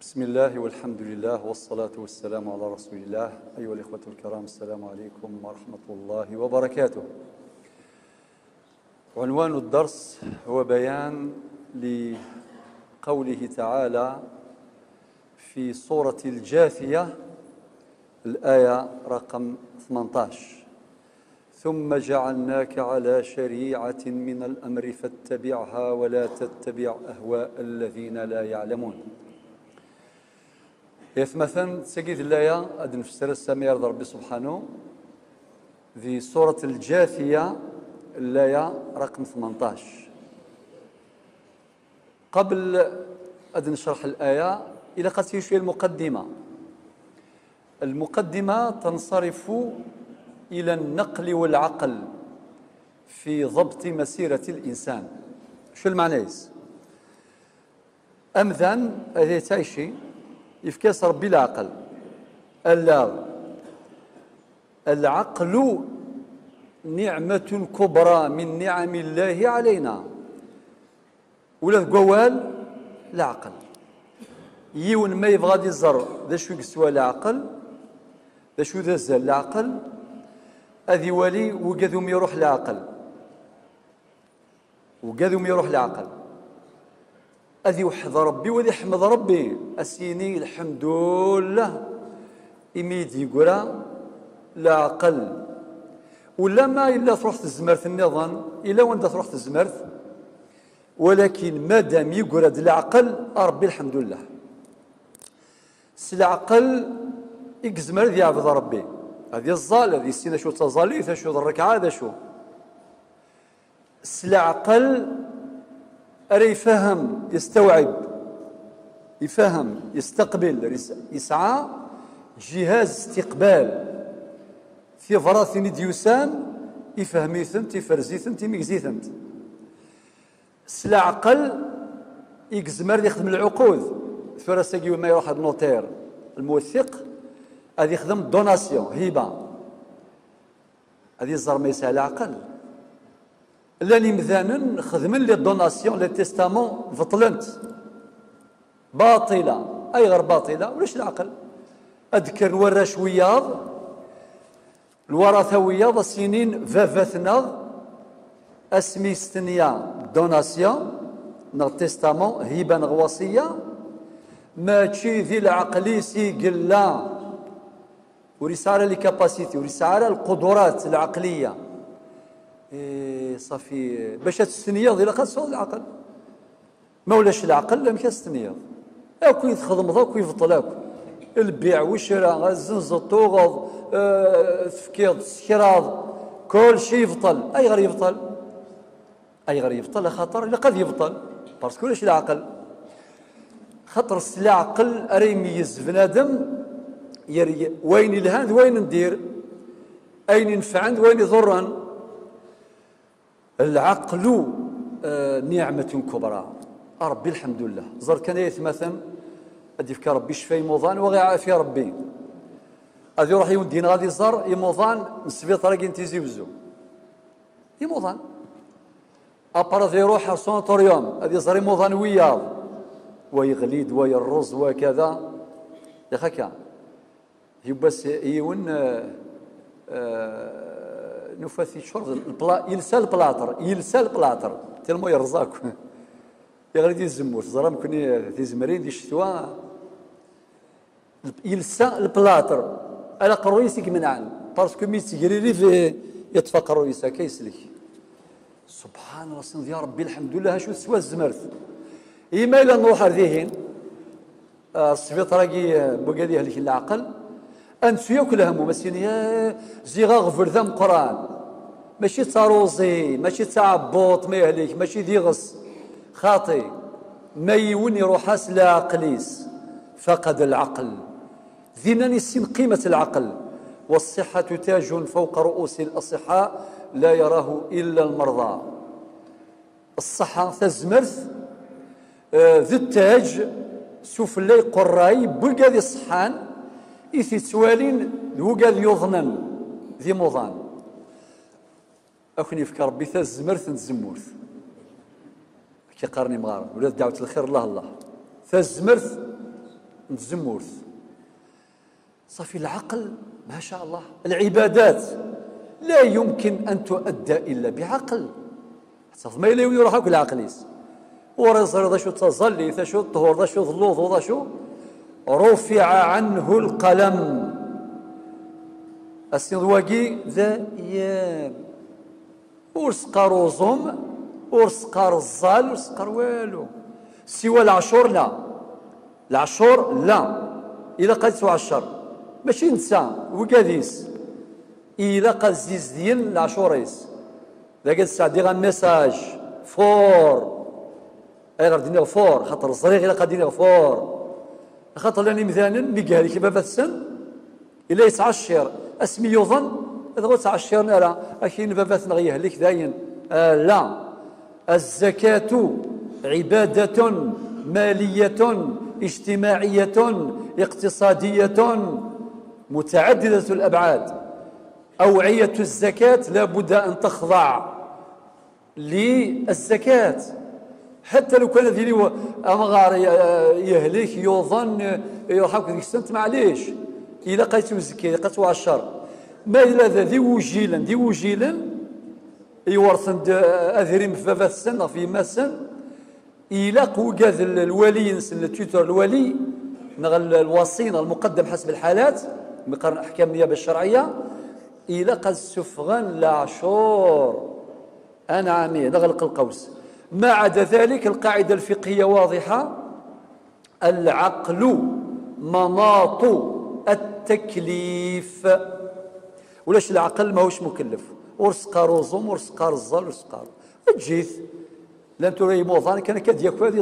بسم الله والحمد لله والصلاة والسلام على رسول الله. أيها الإخوة الكرام، السلام عليكم ورحمة الله وبركاته. عنوان الدرس هو بيان لقوله تعالى في سورة الجاثية الآية رقم 18: ثم جعلناك على شريعة من الأمر فاتبعها ولا تتبع أهواء الذين لا يعلمون. مثلا سجد الآية أدن فسر السمير ربي سبحانه في سورة الجاثية الآية رقم 18. قبل أدن نشرح الآية إلى قد شوية المقدمة تنصرف إلى النقل والعقل في ضبط مسيرة الإنسان. شو المعنى؟ أمذن هذه تعيشي يفكاس ربي العقل. العقل نعمة كبرى من نعم الله علينا، ولا القوال العقل. يون ما يبغى يزر ذا شو يسوى العقل، ذا شو ذا زال العقل، أذي ولي وقذوم يروح العقل، أذي وحظ ربي وذي حمد ربي أسيني الحمد لله إميد يقول لا عقل. ولا ما إلا تروح تزمرت النظام إلا وانت تروح تزمرت، ولكن مادام يقول العقل ربي الحمد لله. العقل يقزمر ذي عبد ربي، هذه الظال هذه السنة شو تظاليث شو الركعة هذا شو العقل أري يفهم يستوعب يفهم يستقبل يسعى جهاز استقبال في فراثين ديوسان يفهميثنت يفرزيثنت يميزيثنت. العقل يقزمر يخدم العقود فراساكي ما يروح النوتير الموثق هذا يخدم دوناسيون هبه، هذه الزر ما يسهل العقل. لاني مثلا خدمن لي دوناسيون لي تيستامون فطلنت باطله، اي غير باطله ولاش العقل. اذكر الوراش وياض الورثه وياض السنين فافثنا اسمي استنيا دوناسيون نغ تيستامون هبه نغ وصيه ماشي ذي العقل سيقلا ورسالة لي كاباسيتي ورسالة القدرات العقلية. صافي باش تستنيض إلا خاص العقل، ما ولاش العقل لا مكاس تستنيض. أكو يتخدم ذاك ويفضل أكو البيع والشراء الزنز الطوغض تفكير السكراض كل شيء يبطل. أي غير يبطل خطر إلا قد يبطل باسكو ولاش العقل. خطر العقل أري يميز بنادم وين الهان وين ندير، أين ينفعن وين يضرن. العقل نعمة كبرى ربي الحمد لله. زر كان يتمثل أدي فكر ربي شفاي موضان وغي عافية ربي أدي يروح يودينا غادي زر يموضان نسبيط راكي نتيزي بزو يموضان أبرا يروح سونتوريوم أدي زر يموضان وياض ويغليد ويرز وكذا يا خكا يبس يون نفاثي شرط يلسى البلاطر تلمو يرزاك يغلي الزمور زرام كوني تيزمرين دي الشتوى يلسى البلاطر على قرويسك منعن باسكو مي تجري في يطفى قرويسا كيسلك. سبحان الله يا ربي الحمد لله شو سوى الزمرت إما إلا نروح ذهين السبيط راكي بقى هلك العقل أنسو ياكل همو مسكين زيغا غفر ذم قران ماشي تاروزي ماشي تعبوط ما يهلك ماشي ديغس خاطي ما يوني روحاس لا عقليس فقد العقل. ذينني السن قيمة العقل. والصحة تاج فوق رؤوس الأصحاء لا يراه إلا المرضى. الصحة تزمرث ذي التاج سوف اللي قراي بلقى ذي الصحان إثي توالين ذوقا ذي يظنن ذي موضان. أكني فكر ربي ثزمرث نتزمورث كي قارني مغارة ولا دعوة الخير الله ثزمرث نتزمورث صافي. العقل ما شاء الله، العبادات لا يمكن أن تؤدى إلا بعقل. حتى ما إلا يروح هاك العقليس ورزر ذا شو تظلي ذا شو الطهور ذا شو ظلوظ ذا شو رفع عنه القلم. السنواقي ذا يام ورسقار وزوم ورسقار الظال ورسقار والو سوى العشور. لا العشور لا، إلا قد عشر ماشي نسى وكاديس إلا قد زيزدين العشوريس ذاك الساعة ديغا ميساج فور أي غير دينا فور خاطر الصريغ إلا قد دينا فور خاطر لاني مثلا ميقالي كيما بات السن إلا يتعشر اسمي يظن إذا غو تعشرنا لا أكين باباتنا غيهلك داين. لا، الزكاة عبادة مالية اجتماعية اقتصادية متعددة الأبعاد. أوعية الزكاة لا بد أن تخضع للزكاة، حتى لو كان ديني أمغار يهلك يظن يرحمك ديك السنة معليش إلا قيتو الزكاة قيتو عشر ما إلا ذي وجيلا يورثن أذريم في بابات السنة في ما السن إلا قوقاذ الولي نسن التوتر الولي نغل الوصين المقدم حسب الحالات مقارن أحكام النيابة الشرعية إلا قد سفغن العشور أنعمي نغلق القوس. ما عدا ذلك القاعدة الفقهية واضحة: العقل مناط التكليف. ولاش العقل ماهوش مكلف ورسقار وزوم ورسقار الظل ورسقار تجيث لان توري موظان كان كديك هذه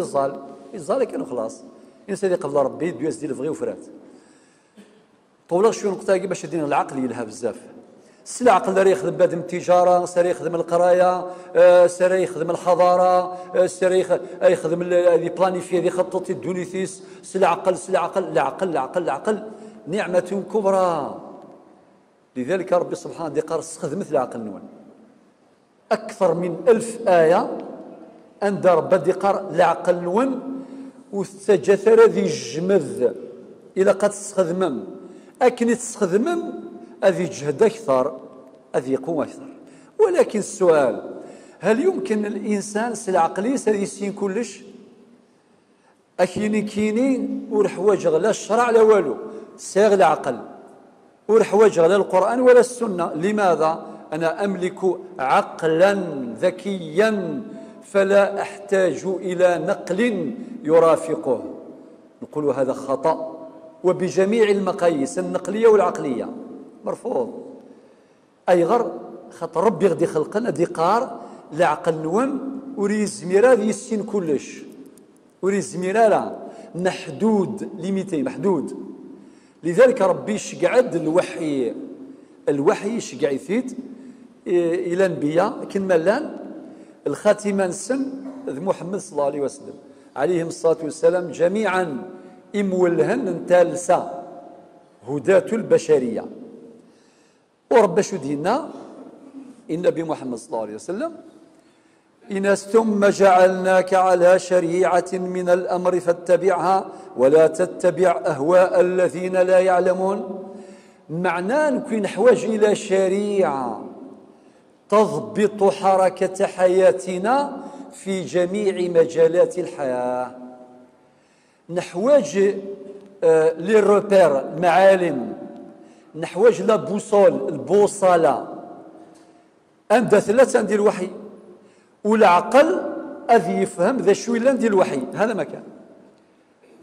الظال كانوا خلاص الانسان قبل ربي ديوز ديال الفغي وفرات. طول شو نقطه باش دينا العقل يلها بزاف. العقل راه يخدم بادم التجاره، سري يخدم القرايه، سري يخدم الحضاره، سري يخدم هذه بلانيفي هذه خطط الدونيثيس. العقل العقل نعمه كبرى. لذلك ربي سبحانه قال استخدمت العقل نون أكثر من 1000 آية عند ربي قال العقل نون وستجثر ذي الجمذ إلى قد تستخدمم أكن تستخدمم أذي جهد أكثر أذي قوة أكثر. ولكن السؤال: هل يمكن الإنسان العقلي سيسين كلش؟ أكيني والحواج لا الشرع لا والو ساغ العقل والحواج لا القرآن ولا السنة. لماذا؟ أنا أملك عقلا ذكيا فلا أحتاج إلى نقل يرافقه. نقول هذا خطأ وبجميع المقاييس النقلية والعقلية مرفوض. أي غير خاطر ربي غدي خلقنا دي قار العقل نوم وريز ميراد يسين كلش وريز ميراد محدود ليميتي محدود. لذلك ربي شقعد الوحي شقع يثيد إلى الأنبياء كما لان الخاتمة نسن محمد صلى الله عليه وسلم عليهم الصلاة والسلام جميعا إمولهن انتالسا هداة البشرية. ورب شو دينا النبي محمد صلى الله عليه وسلم إن ثم جعلناك على شريعة من الأمر فاتبعها ولا تتبع أهواء الذين لا يعلمون. معناه نكون حواج إلى شريعة تضبط حركة حياتنا في جميع مجالات الحياة. نحواج للروبير المعالم، نحواج لا بوصول البوصلة عند ثلاثة ندير الوحي والعقل أذي يفهم ذا شو إلا ندير الوحي. هذا ما كان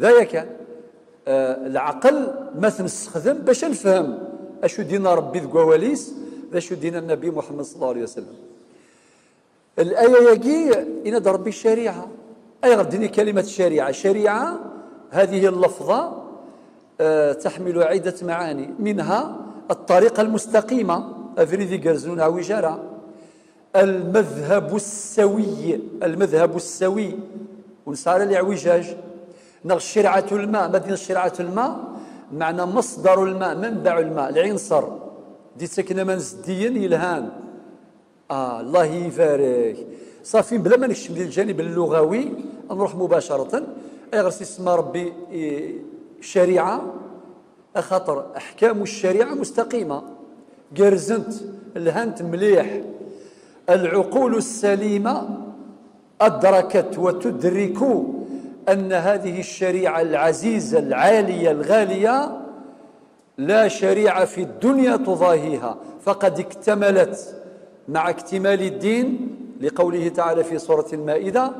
ذا كان العقل ما تنستخدم باش نفهم اشو دينا ربي ذو قواليس ذا شو دينا النبي محمد صلى الله عليه وسلم. الآية يجي إن ربي الشريعة أي غردني كلمة الشريعة. شريعة هذه اللفظة تحمل عدة معاني منها الطريقة المستقيمة أفريدي قرزنون عوجارة، المذهب السوي ونسار الإعوجاج نغ شرعة الماء. مدينة شرعة الماء معنى مصدر الماء منبع الماء العنصر دي سكنة من زديا يلهان. الله يبارك صافي بلا ما نكشف الجانب اللغوي نروح مباشرة. أي غير اسم ربي شريعة، خاطر أحكام الشريعة مستقيمة، قرزنت الهنت مليح. العقول السليمة أدركت وتدرك أن هذه الشريعة العزيزة العالية الغالية لا شريعة في الدنيا تضاهيها، فقد اكتملت مع اكتمال الدين، لقوله تعالى في سورة المائدة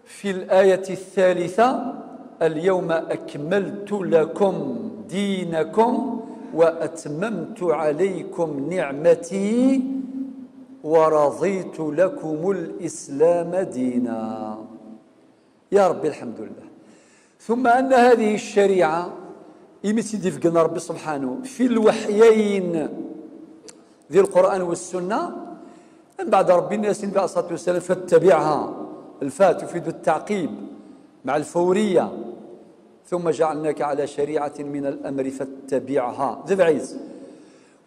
في الآية الثالثة: اليوم أكملت لكم دينكم وأتممت عليكم نعمتي ورضيت لكم الإسلام دينا. يا رب الحمد لله. ثم أن هذه الشريعة يمسي فقنا ربي سبحانه في الوحيين ذي القرآن والسنة من بعد ربي الناس عليه الصلاة والسلام فاتبعها. الفاء تفيد التعقيب مع الفورية. ثم جعلناك على شريعة من الأمر فاتبعها ذي بعيز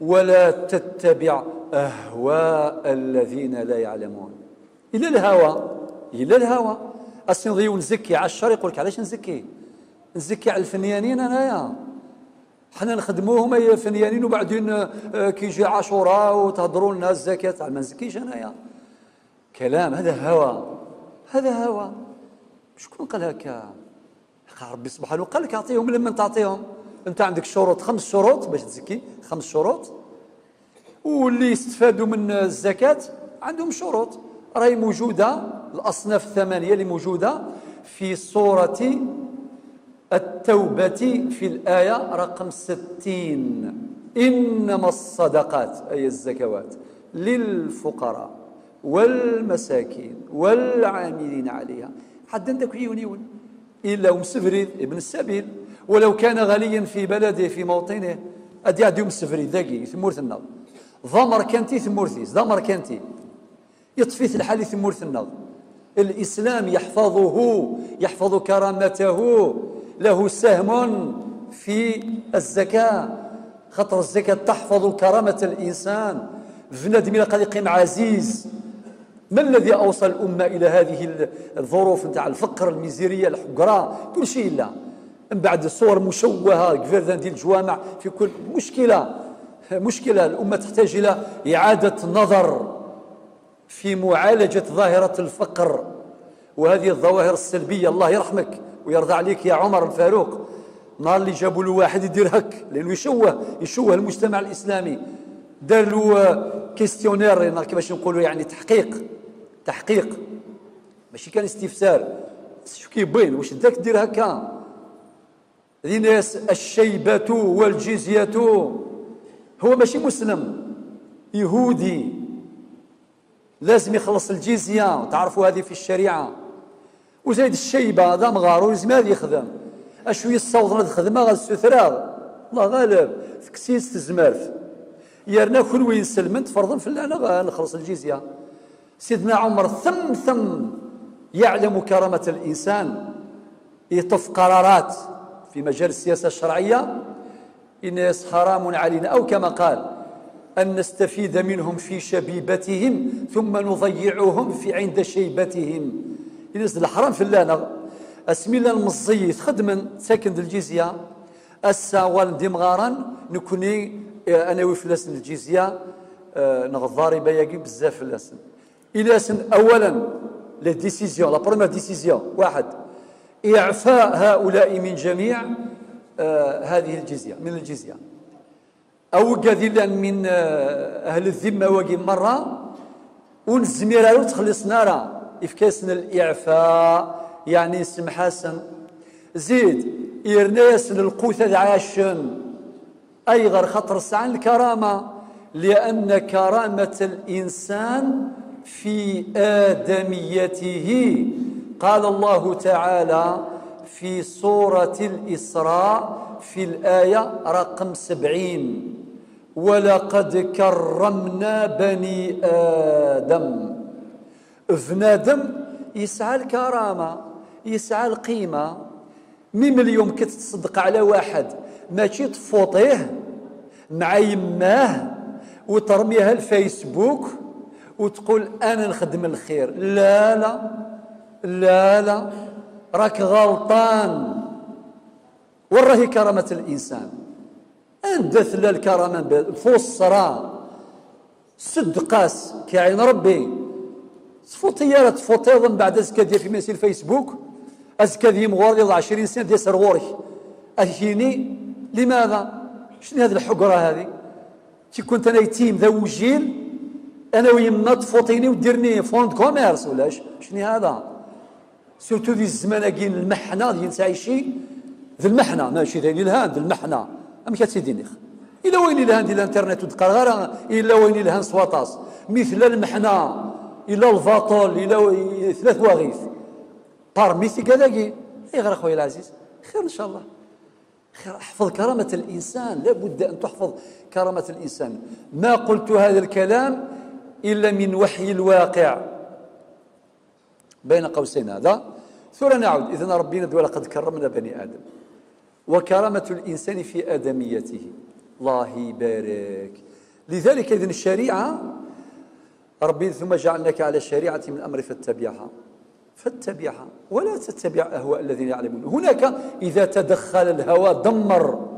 ولا تتبع أهواء الذين لا يعلمون. إلى الهوى أصلا نزكي على الشر. يقول لك علاش نزكي على الفنيانين؟ أنايا حنا نخدموهم أي فنيانين وبعدين كيجي عاشوراء وتهضروا لنا الزكاة. ما نزكيش أنايا. كلام هذا هوى. شكون قال هكا؟ ربي سبحانه قال لك أعطيهم لمن تعطيهم. أنت عندك شروط، 5 شروط باش تزكي، 5 شروط. واللي يستفادوا من الزكاة عندهم شروط راهي موجودة. الأصناف 8 اللي موجودة في سورة التوبة في الآية رقم 60: إنما الصدقات أي الزكوات للفقراء والمساكين والعاملين عليها. حد عندك يون إلا مسفري ابن السبيل ولو كان غنيا في بلده في موطنه أدي عندهم مسفري ذاكي ثمورثنا ضمر كانتي ثمورثيس ضمر كانتي يطفيث الحال ثمورثنا. الإسلام يحفظ كرامته، له سهم في الزكاة، خاطر الزكاة تحفظ كرامة الإنسان. بنادم إلا قد يقيم عزيز. ما الذي أوصل الأمة إلى هذه الظروف نتاع الفقر، الميزيرية، الحقرة، كل شيء؟ لا من بعد الصور مشوهة كفير ديال الجوامع في كل مشكلة. الأمة تحتاج إلى إعادة نظر في معالجة ظاهرة الفقر وهذه الظواهر السلبية. الله يرحمك ويرضى عليك يا عمر الفاروق، نهار اللي جابوا له واحد يدير هك لأنه يشوه المجتمع الإسلامي، دار له كيستيونير كيفاش نقولوا يعني تحقيق ماشي كان استفسار. شو كيبين واش داك دير هكا؟ هذه ناس الشيبة والجزية. هو ماشي مسلم، يهودي، لازم يخلص الجزية. تعرفوا هذه في الشريعة. وزايد الشيبة هذا مغارو لازم هذا يخدم. اشوي الصوت هذا الخدمة غا السثرة الله غالب في كسيس الزمارف يارنا كل وين سلمت فرضا في الله نخلص الجزية. سيدنا عمر ثم يعلم كرامة الإنسان، يطف قرارات في مجال السياسة الشرعية. الناس حرام علينا أو كما قال أن نستفيد منهم في شبيبتهم ثم نضيعهم في عند شيبتهم. الناس الحرام في الله اسمي الله المزيت خدما ساكن الجزية الساوال دمغارا نكوني أنا وفلاس الجزية نغضاري بياقي بزاف فلاسن. إلاسن أولا لا ديسيزيون، لا بروميير ديسيزيون، 1 إعفاء هؤلاء من جميع هذه الجزية، من الجزية، أو قذلا من أهل الذمة واقي مرة ونزميرا تخلصنا راه إفكاسنا الإعفاء يعني اسم حسن. زيد إرناس للقوثة عاشن أي غير خطر السعان الكرامة، لأن كرامة الإنسان في آدميته. قال الله تعالى في سورة الإسراء في الآية رقم 70: ولقد كرمنا بني آدم. بنادم يسعى الكرامة، يسعى القيمة. ميم اليوم كتصدق على واحد ماشي تفوطيه مع يماه وترميها الفيسبوك وتقول أنا نخدم الخير. لا لا لا لا، راك غلطان. وراهي كرامة الإنسان أندث الكرامة الفصرى صدقاس كعين ربي تفوتيارة تفوتيض من بعد أزكى ديال في ميسي الفيسبوك أزكى ديال مغوري 20 سنة ديال سرغوري أهيني لماذا؟ شنو هذه الحقرة هذه؟ كي كنت أنا يتيم ذا وجيل أنا ويما تفوتيني وديرني فوند كوميرس ولا شنو هذا؟ سورتو ذي الزمان كاين المحنة ديال تعيشي ذي المحنة ماشي ذي الهان ذي المحنة أم كتسيديني إلا وين الهان ديال الانترنت ودقر غير إلا وين الهان سواطاس مثل المحنة إلا الفاطول إلا ثلاث واغيث بارميثي كذاكي غير أخويا العزيز خير إن شاء الله خير. احفظ كرامة الإنسان، لابد أن تحفظ كرامة الإنسان. ما قلت هذا الكلام إلا من وحي الواقع بين قوسين هذا. ثم نعود إذن ربنا ولقد كرمنا بني آدم وكرامة الإنسان في آدميته. الله يبارك. لذلك إذن الشريعة ربي ثم جعلناك على الشريعة من الأمر فاتبعها ولا تتبع أهواء الذين يعلمون. هناك إذا تدخل الهوى دمر.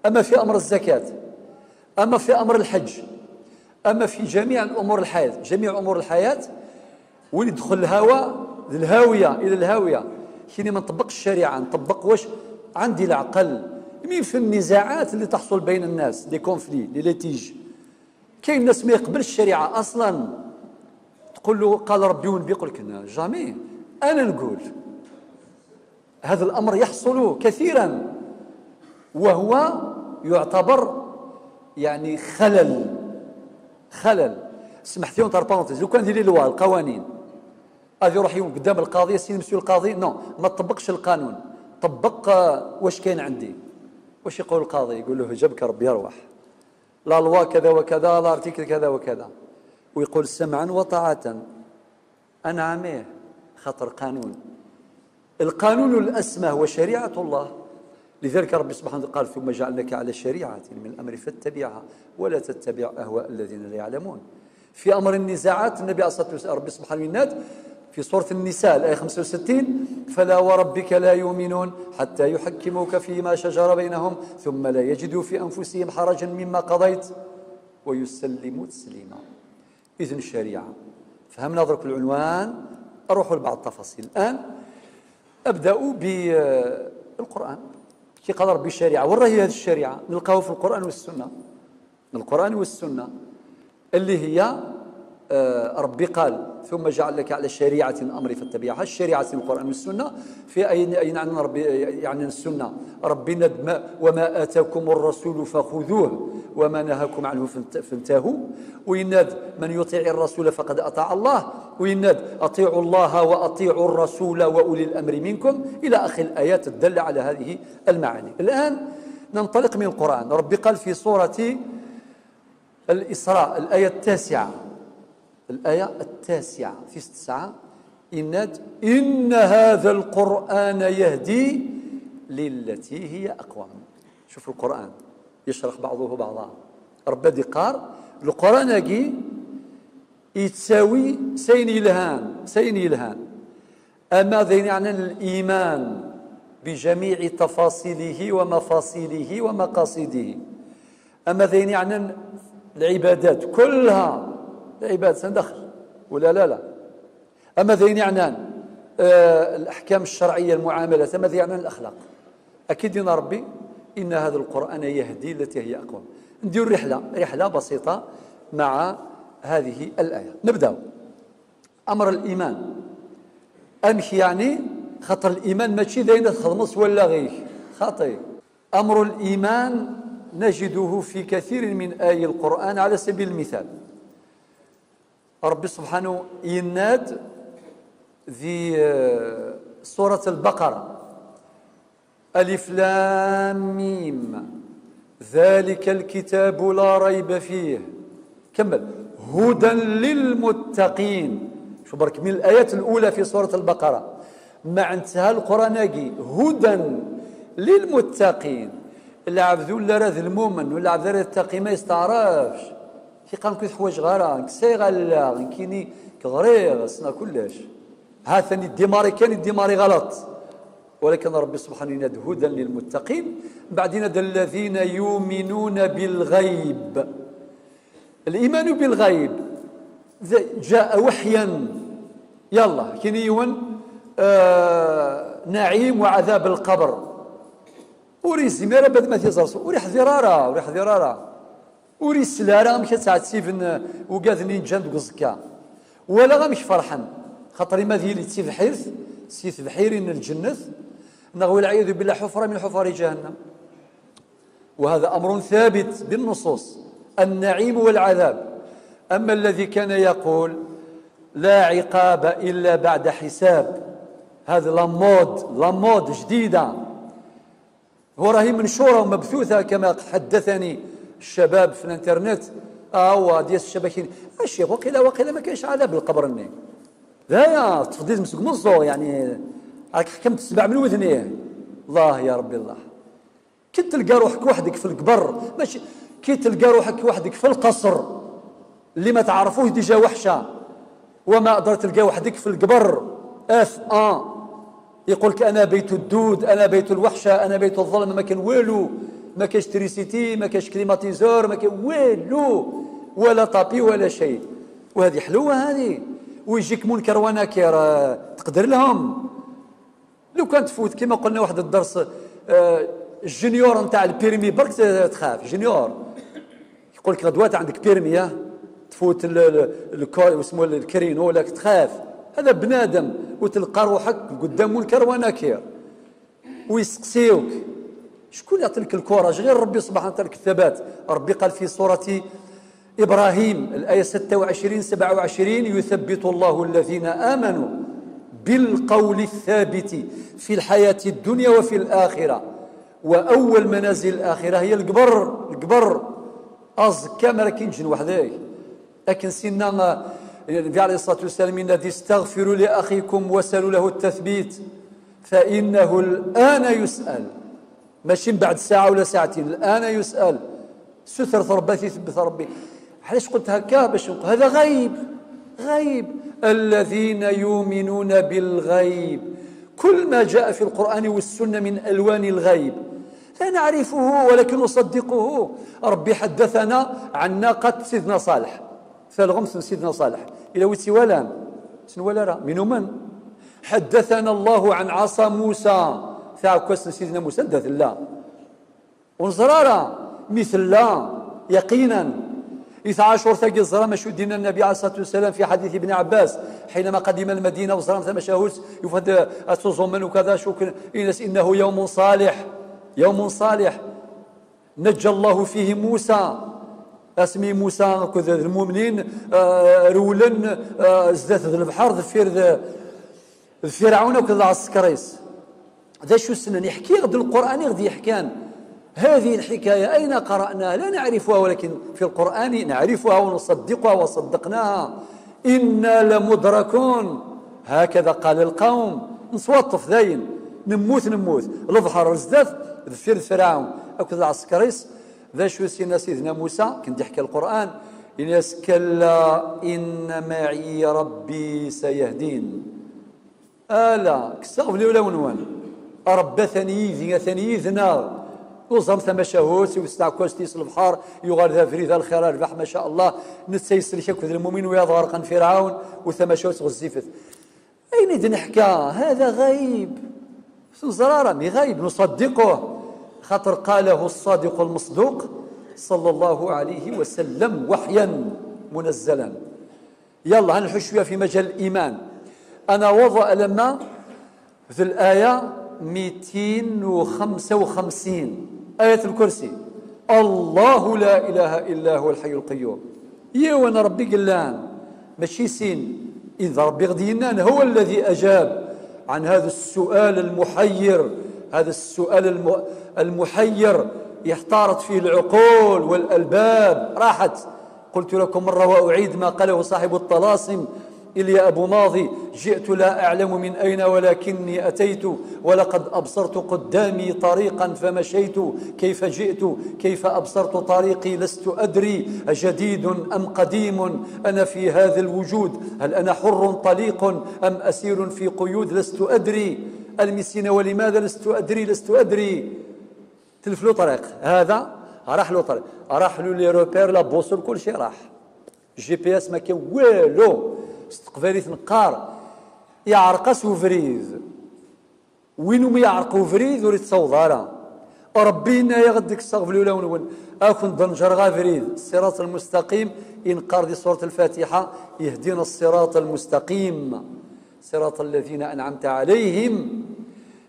أما في أمر الزكاة، أما في أمر الحج، أما في جميع أمور الحياة، جميع أمور الحياة وين يدخل الهوى الهاوية إلى الهاوية. حين ما نطبق الشريعة نطبق واش عندي العقل. مين في النزاعات اللي تحصل بين الناس دي كونفلي لي ليتيج، كاين الناس ما يقبلش الشريعة أصلا، تقول له قال ربي ونبي يقول لك جامي. أنا نقول هذا الأمر يحصل كثيرا وهو يعتبر يعني خلل. سمحتي لي بارونتيز، لو كان ديري لوا القوانين هذه يروح يوم قدام القاضي سي مسيو القاضي نو ما تطبقش القانون، طبق واش كاين عندي. واش يقول القاضي؟ يقول له جابك ربي ارواح، لا لوا كذا وكذا، لا ارتيكل كذا وكذا، ويقول سمعا وطاعة. أنا عاميه خاطر القانون الأسمى هو شريعة الله. لذلك ربي سبحانه قال ثم جعلناك على شريعة من الأمر فاتبعها ولا تتبع أهواء الذين لا يعلمون. في أمر النزاعات النبي عليه الصلاة والسلام ربي سبحانه يناد في سورة النساء الآية 65 فلا وربك لا يؤمنون حتى يحكموك فيما شجر بينهم ثم لا يجدوا في أنفسهم حرجا مما قضيت ويسلموا تسليما. إذن الشريعة فهمنا درك العنوان. أروح لبعض التفاصيل الآن. أبدأ بالقرآن. كي قال ربي الشريعة، وين راهي هذه الشريعة؟ نلقاها في القرآن والسنة اللي هي ربي قال ثم جعل لك على شريعة الأمر فاتبعها. الشريعة في القرآن والسنة في أين عندنا ربي يعني السنة. ربي ندم وما آتاكم الرسول فخذوه وما نهاكم عنه فانتهوا. ويناد من يطيع الرسول فقد أطاع الله، ويناد أطيعوا الله وأطيعوا الرسول وأولي الأمر منكم إلى آخر الآيات الدالة على هذه المعاني. الآن ننطلق من القرآن. ربي قال في سورة الإسراء الآية التاسعة في 9 إن هذا القرآن يهدي للتي هي أقوم. شوف القرآن يشرح بعضه بعضا. ربي دقار القرآن يجي يتساوي سين يلهان أما ذين يعني الإيمان بجميع تفاصيله ومفاصيله ومقاصده. أما ذين يعني العبادات كلها العباد سندخل ولا لا. أما ذين يعني الأحكام الشرعية المعاملات، أما ذين يعني الأخلاق. أكيد يا ربي إن هذا القرآن يهدي التي هي أقوم. ندير رحلة بسيطة مع هذه الآية. نبدأ. أمر الإيمان أمشي يعني خطر الإيمان ماشي داين تخلص ولا غير خاطئ. أمر الإيمان نجده في كثير من آي القرآن. على سبيل المثال ربي سبحانه يناد في سورة البقرة ألف لام ميم ذلك الكتاب لا ريب فيه كمل هدى للمتقين. شو برك من الآيات الأولى في سورة البقرة مع انتهى القرآن هدى للمتقين. العبد ولا راذ المؤمن ولا عبد راذ التقي ما يستعرفش كي قام كي حوايج غارا كسي غلا كيني كغريغ سنا كلش. ها ثاني الديماري كان الديماري غلط ولكن ربي سبحانه ينادي هدى للمتقين، بعد ينادي الذين يؤمنون بالغيب. الإيمان بالغيب جاء وحيا، يلا كنيون نعيم وعذاب القبر وري زميرة بد ما تيزرسو وري حذرارة وري سلارة مش تساعد سيفن وقاذني جند قزكا ولا غمش فرحا خاطر ما ذي اللي تسيف حيرث سيث بحيرين الجنة نغوي العياذ بالله حفرة من حفر جهنم. وهذا أمر ثابت بالنصوص، النعيم والعذاب. أما الذي كان يقول لا عقاب إلا بعد حساب، هذا لامود جديدة، هو راهي منشورة ومبثوثة كما حدثني الشباب في الانترنت. ديال الشبكين الشيخ وقيل ما كاينش عذاب القبر الني لا تفضيل مسك مزو، يعني راك حكمت 7 من وذنيه. الله يا ربي الله، كي تلقى روحك وحدك في القبر، ماشي كي تلقى روحك وحدك في القصر اللي ما تعرفوش ديجا وحشه، وما قدر تلقى وحدك في القبر يقولك انا بيت الدود، انا بيت الوحشه، انا بيت الظلم، ما كان والو، ما كاش تريسيتي، ما كاش كليماتيزور، ما كان والو ولا طابي ولا شيء. وهذه حلوه هذه. ويجيك منكر ونكر تقدر لهم. لو كان تفوت كما قلنا واحد الدرس الجونيور نتاع البيرمي برك تخاف جونيور، يقول لك غدوات عندك بيرمي تفوت اسمه الكرينو ولا تخاف. هذا بنادم وتلقى روحك قدام منكر ونكر ويسقسيوك شكون يعطي لك الكوراج؟ غير ربي سبحانه وتعالى الثبات. ربي قال في سورة إبراهيم الآية 26-27 يثبت الله الذين آمنوا بالقول الثابت في الحياة الدنيا وفي الآخرة، وأول منازل الآخرة هي القبر أزكى ما راكينش وحدك. لكن سيدنا النبي عليه الصلاة والسلام الذي استغفروا لأخيكم وسلوا له التثبيت فإنه الآن يسأل، ماشي بعد ساعة ولا ساعتين، الآن يسأل. ستر ربي يثبت ربي. علاش قلت هكا؟ باش هذا غيب. الذين يؤمنون بالغيب، كل ما جاء في القرآن والسنة من ألوان الغيب لا نعرفه ولكن نصدقه. ربي حدثنا عن ناقة سيدنا صالح، فالغمس سيدنا صالح إلى ويتي ولا من حدثنا الله عن عصا موسى كوس سيدنا موسى دث الله ونزرارة مثل لا يقينا. إذا عاشور ثقي الزرا مشو دين النبي عليه الصلاة والسلام في حديث ابن عباس حينما قدم المدينة وزرا ثم شاهوس يفد أتوزمن وكذا شكر إنه يوم صالح نجى الله فيه موسى، اسمي موسى كذا المؤمنين رولا زدت البحر ذفير فرعون وكذا عسكريس. هذا شو السنة يحكي غد القرآن غادي يحكان هذه الحكاية أين قرأناها؟ لا نعرفها، ولكن في القرآن نعرفها ونصدقها وصدقناها. إنا لمدركون هكذا قال القوم. نصوتف ذاين نموت البحر زدت ذفير فرعون وكذا عسكريس. ذا شو سيدنا موسى كنت يحكي القرآن إنس كلا إن معي ربي سيهدين. ألا كستغف لي ولا ونوان رب ثني ذنا وزم ثم شهوت ويستعكوس تيس البحر يغال ذا فريد الخير البح ما شاء الله نتسيسل شكوذ المؤمن ويظهر قن فرعون وثم شهوت غزيفت. أين دنحكى؟ هذا غيب زرارة غيب نصدقه خاطر قاله الصادق المصدوق صلى الله عليه وسلم وحيا منزلا. يلا هنحش شويه في مجال الإيمان. أنا وضع لما في الآية 255 آية الكرسي الله لا إله إلا هو الحي القيوم. وانا ربي قلان ماشي سين إذا ربي غدينا هو الذي أجاب عن هذا السؤال المحير، هذا السؤال المحير احتارت فيه العقول والألباب راحت. قلت لكم مرة وأعيد ما قاله صاحب الطلاسم إليا أبو ماضي جئت لا أعلم من أين ولكني أتيت ولقد أبصرت قدامي طريقا فمشيت كيف جئت كيف أبصرت طريقي لست أدري أجديد أم قديم أنا في هذا الوجود هل أنا حر طليق أم أسير في قيود لست أدري المسكين ولماذا لست أدري تلف له طريق. هذا راح له طريق، راح له لي روبير لا بوصل كل شيء راح. جي بي اس ما كان والو، استقبالي تنقار يعرق سوفريز وينو ما يعرقوا فريد وريت صوضارا ربينا يغدك استغفر له ونون اكون ضنجر غافريد الصراط المستقيم ينقر دي سورة الفاتحة يهدينا الصراط المستقيم صراط الذين أنعمت عليهم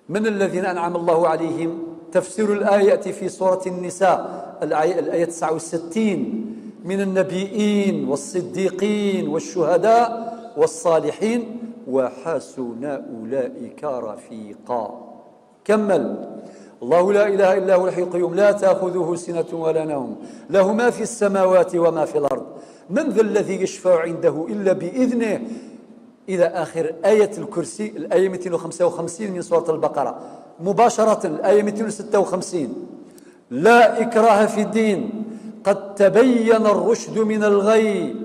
من الذين أنعم الله عليهم. تفسير الآية في سورة النساء الآية 69 من النبيين والصديقين والشهداء والصالحين وحسن أولئك رفيقا. كمل الله لا إله إلا هو الحي القيوم لا تأخذه سنة ولا نوم له ما في السماوات وما في الأرض من ذا الذي يشفع عنده إلا بإذنه إلى آخر آية الكرسي الآية 255 من سورة البقرة. مباشرة الآية 256 لا إكراه في الدين قد تبين الرشد من الغي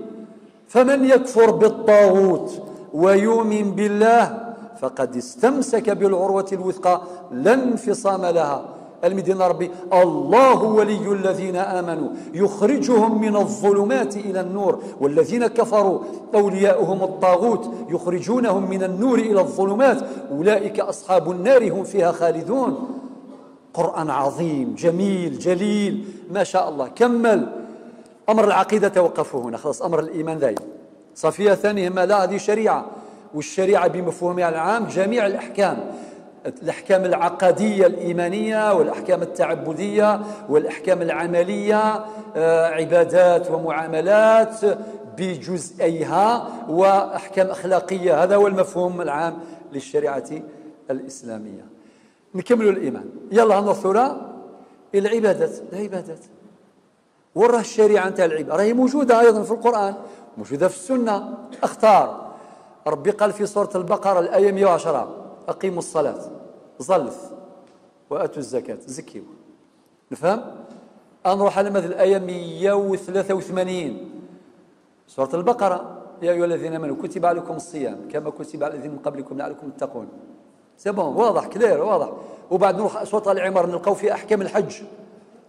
فمن يكفر بالطاغوت ويؤمن بالله فقد استمسك بالعروة الوثقى لا انفصام لها. المدين ربي الله ولي الذين آمنوا يخرجهم من الظلمات إلى النور والذين كفروا أولياؤهم الطاغوت يخرجونهم من النور إلى الظلمات أولئك أصحاب النار هم فيها خالدون. قرآن عظيم جميل جليل ما شاء الله. كمل أمر العقيدة توقفوا هنا خلاص. أمر الإيمان ذاي صفية ثانية ما لا هذه شريعة والشريعة بمفهومها العام جميع الأحكام الأحكام العقدية الإيمانية والأحكام التعبدية والأحكام العملية عبادات ومعاملات بجزئيها وأحكام أخلاقية. هذا هو المفهوم العام للشريعة الإسلامية. نكمل الإيمان يلا نصل العبادات وراه الشريعة نتاع العبادة راهي موجودة أيضا في القرآن موجودة في السنة. اختار ربي قال في سورة البقرة الآية 110 أقيموا الصلاة ظلث وأتوا الزكاة زكيوا. نفهم؟ نروح على مثل الآية 183 سورة البقرة يا أيها الذين آمنوا كتب عليكم الصيام كما كتب على الذين من قبلكم لعلكم تتقون. سيبون واضح كلير واضح. وبعد نروح سورة العمر نلقاو في أحكام الحج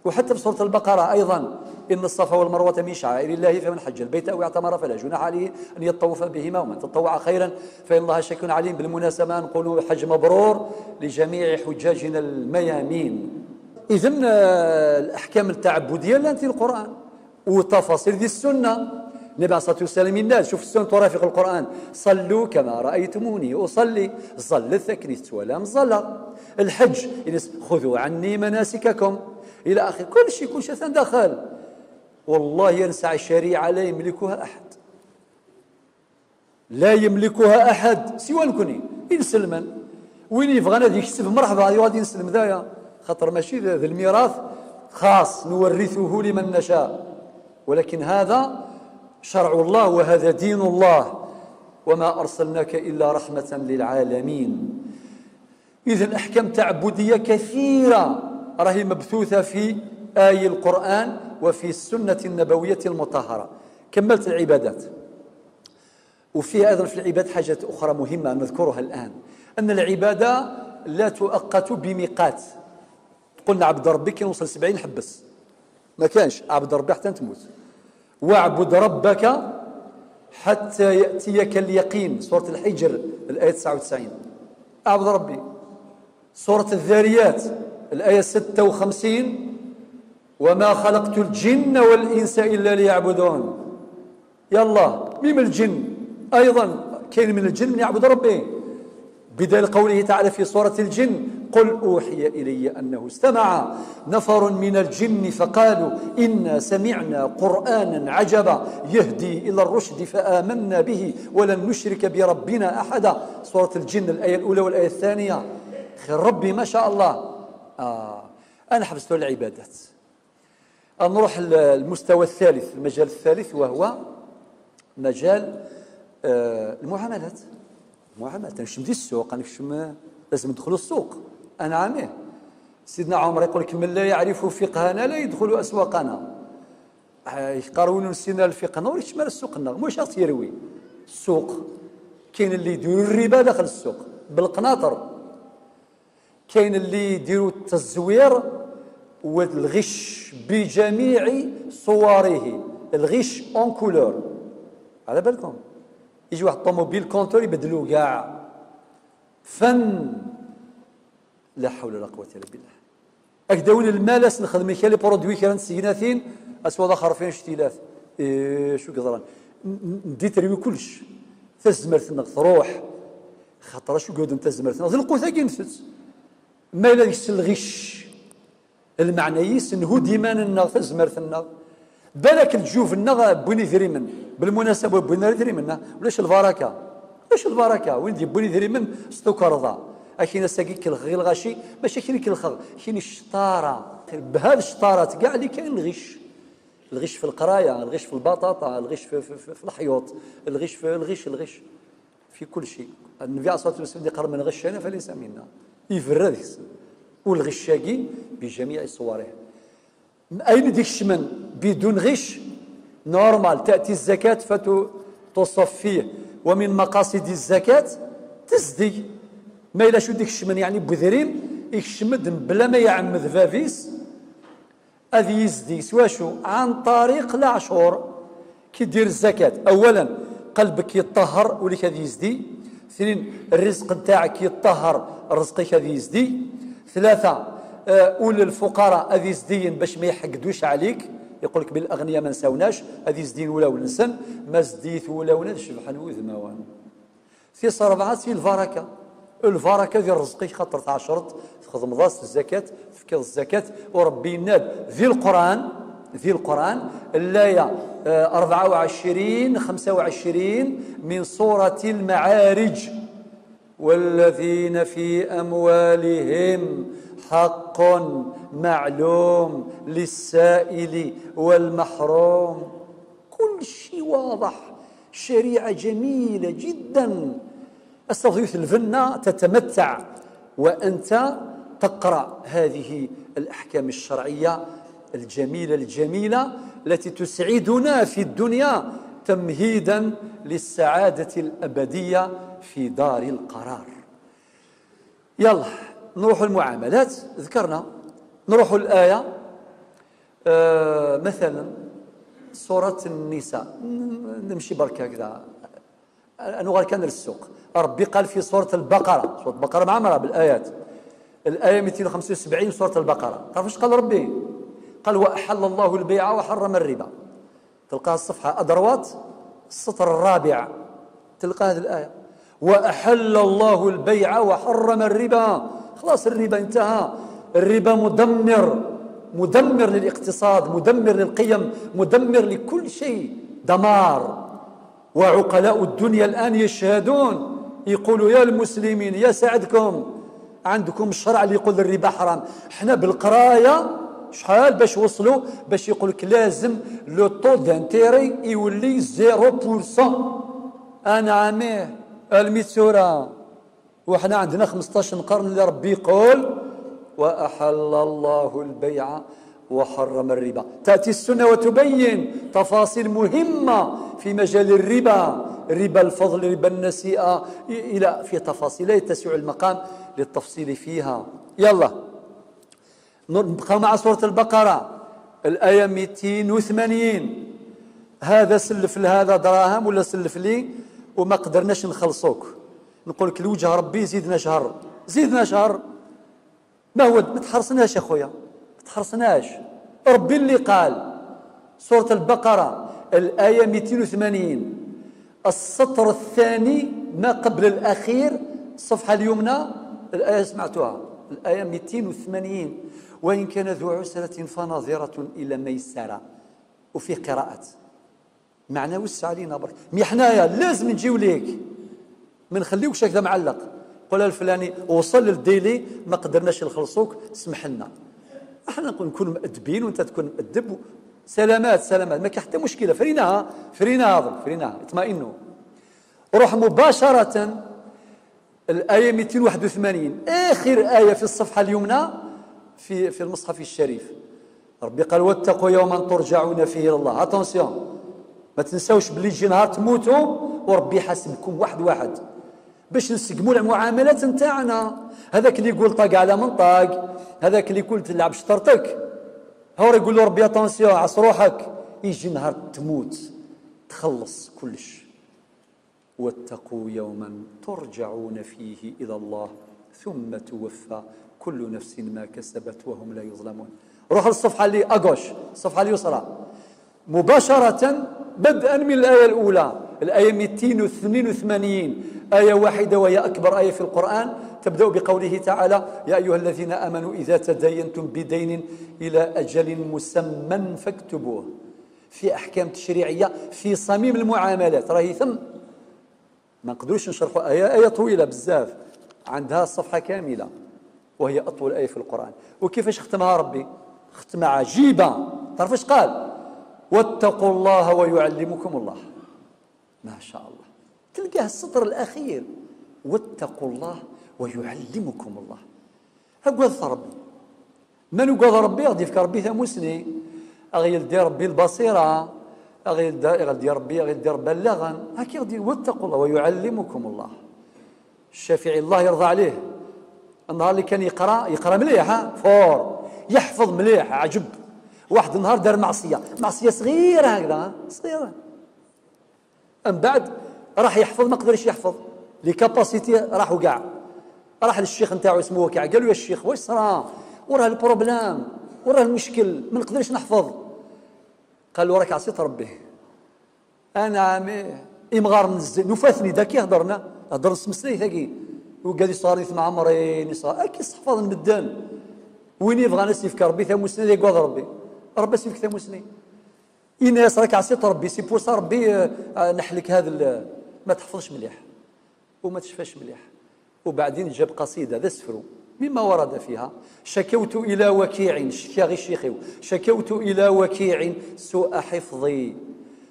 وحتى في سورة البقرة أيضا إن الصفا والمروة من شعائر الله فمن حج البيت أو اعتمر فلا جناح عليه أن يطوف بهما ومن تطوع خيرا فإن الله شاكر عليم. بالمناسبة نقول حج مبرور لجميع حجاجنا الميامين. إذن الأحكام التعبدية لا في القرآن وتفاصيل ذي السنة. النبي عليه الصلاة والسلام الناس شوف السنة ترافق القرآن صلوا كما رأيتموني أصلي ظل الثكنيت ولا مظلة. الحج خذوا عني مناسككم إلى آخر كل شيء دخل. والله ينسع الشريعة لا يملكها أحد لا يملكها أحد سوى نكوني ينسلمن وين يبغى غادي يكسب مرحبا غادي ينسلم ذايا خاطر ماشي ذا الميراث خاص نورثه لمن نشاء ولكن هذا شرع الله وهذا دين الله وما أرسلناك إلا رحمة للعالمين. إذن أحكام تعبدية كثيرة راهي مبثوثة في آي القرآن وفي السنة النبوية المطهرة. كملت العبادات وفيها أيضا في العبادة حاجة أخرى مهمة نذكرها الآن أن العبادة لا تؤقت بميقات. قلنا عبد ربك يوصل 70 حبس ما كانش عبد ربك حتى تموت. واعبد ربك حتى يأتيك اليقين سورة الحجر الآية 99 اعبد ربي. سورة الذاريات الآية 56 وما خلقت الجن والإنس إلا ليعبدون. يلا ميم الجن أيضا كاين من الجن من يعبد ربي بدل قوله تعالى في سورة الجن قل أوحي إلي أنه استمع نفر من الجن فقالوا إنا سمعنا قرآنا عجبا يهدي إلى الرشد فآمنا به ولن نشرك بربنا أحدا. سورة الجن الآية الأولى والآية الثانية. خير ربي ما شاء الله. أنا حفظت العبادات. نروح المستوى الثالث المجال الثالث وهو مجال المعاملات. المعاملات نمشي ندي السوق لازم ندخل السوق. أنا عامه سيدنا عمر يقول لك من لا يعرف فقهنا لا يدخل أسواقنا. يقارون سيدنا الفقه نور يشمل السوق مش شرط يروي السوق. كاين اللي يدير الربا داخل السوق بالقناطر كاين اللي يديروا التزوير والغش بجميع صوره، الغش اون كولور. على بالكم يجي واحد الطوموبيل كونتور يبدلوه كاع. فن، لا حول ولا قوه الا بالله. اكداون المالاس نخدم لي برودوي كان سيناتين اسود اخر فين شتيلات شو قدران ندي تروي كلش تزمرتنا تروح خاطر شو قود انت زمرتنا ذلقوا ثاقي نفس ما الا الغش المعنيس انه ديما لنا تزمرتنا بالك الجوف لنا بني ذري من بالمناسبه بني ذري منا ولاش البركه واش البركه وين بني ذري من ستوكرضا اكين ساقيك غير الغاشي ماشي كاين الخغ كاين الشطاره بهذه الشطارات كاع اللي كاين الغش في القرايه، الغش في البطاطا، الغش في الحيوط، الغش في كل شيء. النبي عليه الصلاه والسلام قال من غشنا فليس منا يفرد والغشاقي بجميع صوره. اين ديك الشمن بدون غش نورمال تاتي الزكاه فتصفيه ومن مقاصد الزكاه تزدي ما إلا شو ديك الشمن يعني بذريم يشمد بلا ما يعمد فافيس هذه يزدي سوا شو عن طريق العشور. كي دير الزكاة أولا قلبك يطهر وليك هذه يزدي. اثنين الرزق نتاعك يطهر رزقك هذه يزدي. ثلاثة أول الفقراء هذه يزدين باش ما يحقدوش عليك يقول لك بالأغنياء ما نساوناش هذه يزدين ولا ونسن ما زديت ولا وناد شبحان وذموان. في رابعة في البركة ديال رزقك خاطر تعشرت تخدم ضاس الزكاة تفكر الزكاة وربي يناد ذي القرآن الآية 24 25 من سورة المعارج والذين في أموالهم حق معلوم للسائل والمحروم. كل شيء واضح، شريعة جميلة جدا. أستضيف الفنة تتمتع وأنت تقرأ هذه الأحكام الشرعية الجميلة التي تسعدنا في الدنيا تمهيدا للسعادة الأبدية في دار القرار. يلا نروح المعاملات ذكرنا، نروح الآية مثلا سورة النساء نمشي برك هكذا أنا غير كان السوق. ربي قال في سورة البقرة معمرة بالآيات، الآية 275 سورة البقرة. تعرف ايش قال ربي؟ قال وأحل الله البيع وحرم الربا. تلقاها الصفحة أدروات السطر الرابع تلقى هذه الآية وأحل الله البيع وحرم الربا. خلاص الربا انتهى، الربا مدمر للاقتصاد، مدمر للقيم، مدمر لكل شيء، دمار. وعقلاء الدنيا الآن يشهدون يقولوا يا المسلمين يا سعدكم عندكم الشرع اللي يقول الربا حرام. احنا بالقرايه شحال باش وصلوا باش يقول لك لازم لو طو دانتيري يولي 0%. انا عاميه الميسوره وحنا عندنا 15 قرن اللي ربي يقول واحل الله البيع وحرم الربا. تأتي السنة وتبين تفاصيل مهمة في مجال الربا، ربا الفضل، ربا النسيئة، إلى في تفاصيل لا يتسع المقام للتفصيل فيها. يلا نبقى مع سورة البقرة الآية 280. هذا سلف لهذا دراهم ولا سلف لي وما قدرناش نخلصوك، نقول لك الوجه ربي زيدنا شهر. ما هو ما تحرصناش اخويا، تحرصناش. ربي اللي قال سورة البقرة الآية 280 السطر الثاني ما قبل الأخير الصفحة اليمنى الآية سمعتوها الآية 280 وإن كان ذو عسرة فناظرة إلى ميسرة. وفي قراءة معناه وسع علينا برك مي حنايا لازم نجيو ليك ما نخليوكش هكذا معلق. قول الفلاني وصل للديلي ما قدرناش نخلصوك اسمح لنا. احنا نكون مؤدبين وانت تكون مؤدب. سلامات ما كاين حتى مشكله. فريناها اطمئنوا. روح مباشره الايه 281 اخر ايه في الصفحه اليمنى في المصحف الشريف. ربي قال واتقوا يوما ترجعون فيه الى الله. اتونسيون ما تنساوش بلي يجي نهار تموتوا وربي يحاسبكم واحد. باش نسقموا المعاملات نتاعنا. هذاك اللي يقول طاق على منطاق، هذاك اللي يقول تلعب شطرتك، هو يقول له ربي اتونسيون عص روحك، يجي نهار تموت تخلص كلش. واتقوا يوما ترجعون فيه الى الله ثم توفى كل نفس ما كسبت وهم لا يظلمون. روح للصفحه اللي اغوش، الصفحه اليسرى مباشره، بدءا من الايه الاولى، الايه 282، ايه واحده وهي اكبر ايه في القران، تبدا بقوله تعالى: يا ايها الذين امنوا اذا تداينتم بدين الى اجل مسمى فاكتبوه. في احكام تشريعيه في صميم المعاملات راهي ثم، ما نقدروش نشرحوا ايه طويله بزاف، عندها صفحه كامله وهي اطول ايه في القران. وكيفاش ختمها ربي؟ ختمه عجيبه. تعرف ايش قال؟ واتقوا الله ويعلمكم الله. ما شاء الله، تلقاه السطر الاخير، واتقوا الله ويعلمكم الله. هكذا ربي من يقول ربي غادي يفكر ربي ثموسني، غيدير ربي البصيره، غيدير ربي غيدير بلاغا، هكا غادي. واتقوا الله ويعلمكم الله. الشافعي الله يرضى عليه، النهار اللي كان يقرا مليح، فور يحفظ مليح، عجب. واحد النهار دار معصيه صغيره هكذا، صغيره، من بعد راح يحفظ ما قدرش يحفظ، لي كاباسيتي راحوا كاع. راح للشيخ نتاعو اسمه وكيع، قال له: يا الشيخ واش صرا؟ وراه البروبلام، وراه المشكل، ما نقدرش نحفظ. قال له: راك عصيت ربي، انا امغار نفاثني داك هضرنا هضر سمسلي ثاقي، وقال لي صار مع عمرين صار كي صحفظ المدان وين يبغى ناس يفكر ربي ثموسني يقعد ربي ربي سيفك ثموسني. الناس راك عصيت ربي، سي بور صار ربي نحلك هذا ما تحفظش مليح وما تشفاش مليح. وبعدين جاب قصيده ذا سفرو مما ورد فيها: شكوت الى وكيع، شكا غير شيخي، شكوت الى وكيع سوء حفظي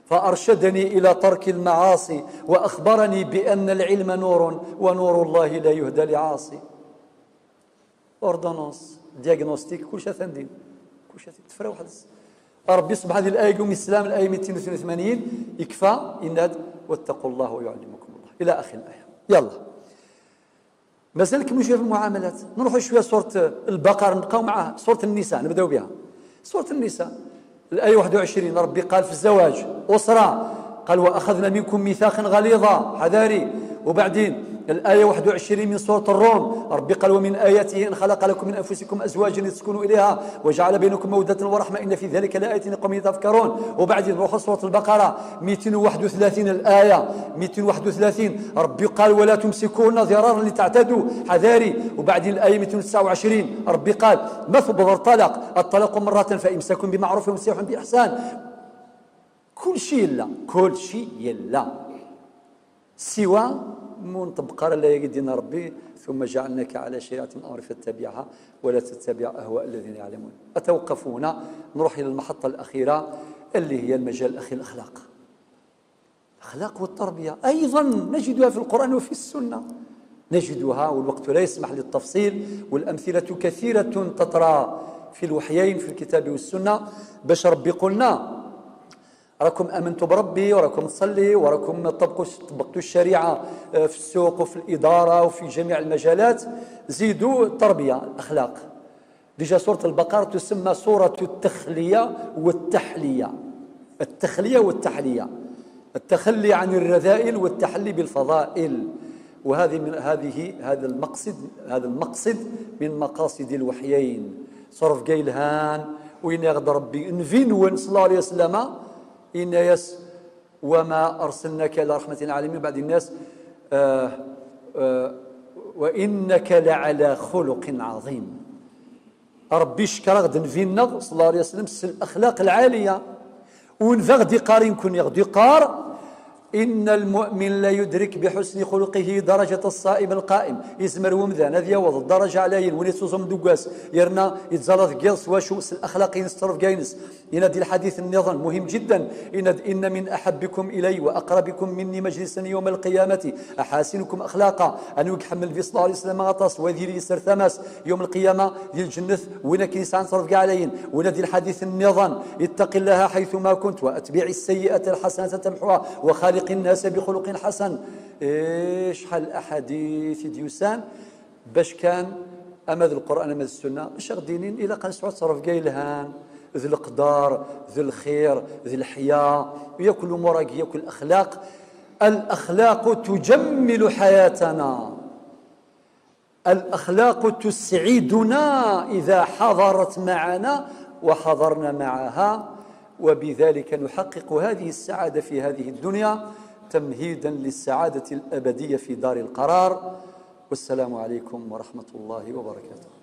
فارشدني الى ترك المعاصي واخبرني بان العلم نور ونور الله لا يهدى لعاصي. اوردونونس دياغنوستيك كلشي ثندين، كلشي تفرا واحد. ربي سبحانه الايه يوم السلام الايه 282 يكفى يناد: واتقوا الله ويعلمكم الله الى اخر الايه. يلا مازال نكملوا شويه في المعاملات، نروحوا شويه سوره البقره، نبقاو مع سوره النساء، نبداو بها. سوره النساء الايه 21 ربي قال في الزواج اسره، قال: واخذنا منكم ميثاقا غليظا، حذاري. وبعدين الآية 21 من سورة الروم ربي قال: ومن آياته أن خلق لكم من أنفسكم أزواجا لتسكنوا إليها وجعل بينكم مودة ورحمة إن في ذلك لآيات لقوم يتفكرون. وبعدين نروح سورة البقرة 231 الآية 231 ربي قال: ولا تمسكوهن ضرارا لتعتدوا، حذاري. وبعدين الآية 229 ربي قال: ما تبغى الطلاق مرة فإمساك بمعروف ومسيح بإحسان. كل شيء يلا سوى منطبق لا يدينا ربي ثم جعلناك على شريعة من أمر فاتبعها ولا تتبع أهواء الذين يعلمون. أتوقف هنا، نروح إلى المحطة الأخيرة اللي هي المجال الأخير، الأخلاق والتربية. أيضا نجدها في القرآن وفي السنة، نجدها والوقت لا يسمح للتفصيل، والأمثلة كثيرة تطرى في الوحيين في الكتاب والسنة. باش ربي قلنا راكم امنتوا بربي وراكم تصلي وراكم طبقتوا الشريعه في السوق وفي الاداره وفي جميع المجالات، زيدوا التربيه الاخلاق. ديجا سوره البقره تسمى سوره التخليه والتحليه. التخليه والتحليه، التخلي عن الرذائل والتحلي بالفضائل. وهذه من هذا المقصد من مقاصد الوحيين. صرف قيلهان وين يغض ربي نفين صلى الله عليه وسلم الناس: وما أرسلناك إلا رحمة للعالمين. بعد الناس وإنك لعلى خلق عظيم. ربي شكرا غد نفينا صلى الله عليه وسلم الأخلاق العالية. ونفغدي قارين كن يغدي قار: إن المؤمن لا يدرك بحسن خلقه درجة الصائم القائم. يزمر ومذان هذا يوض الدرجة على ونيتوزم دوغاس يرنا يتزالط قيس واشو الأخلاق ينسترف جاينس. ينادي الحديث النظام مهم جدا: إن من أحبكم إلي وأقربكم مني مجلسا يوم القيامة أحاسنكم أخلاقا. أنا يحمل في صلى الله عليه وسلم غطاس وذي لي يسر ثماس يوم القيامة ديال الجنة وين كيسان صرف كاع عليين. ونادي الحديث النظام: اتق الله حيثما كنت وأتبع السيئة الحسنة تمحوها وخالق وخالق الناس بخلق حسن. شحال الأحاديث ديوسان باش كان أما ذي القرآن أما ذي السنة باش غدينين إلى قال سعود صرف قايلهان ذي القدر ذي الخير ذي الحياة وياكل مراق ياكل الأخلاق. الأخلاق تجمل حياتنا، الأخلاق تسعدنا إذا حضرت معنا وحضرنا معها، وبذلك نحقق هذه السعادة في هذه الدنيا تمهيدا للسعادة الأبدية في دار القرار. والسلام عليكم ورحمة الله وبركاته.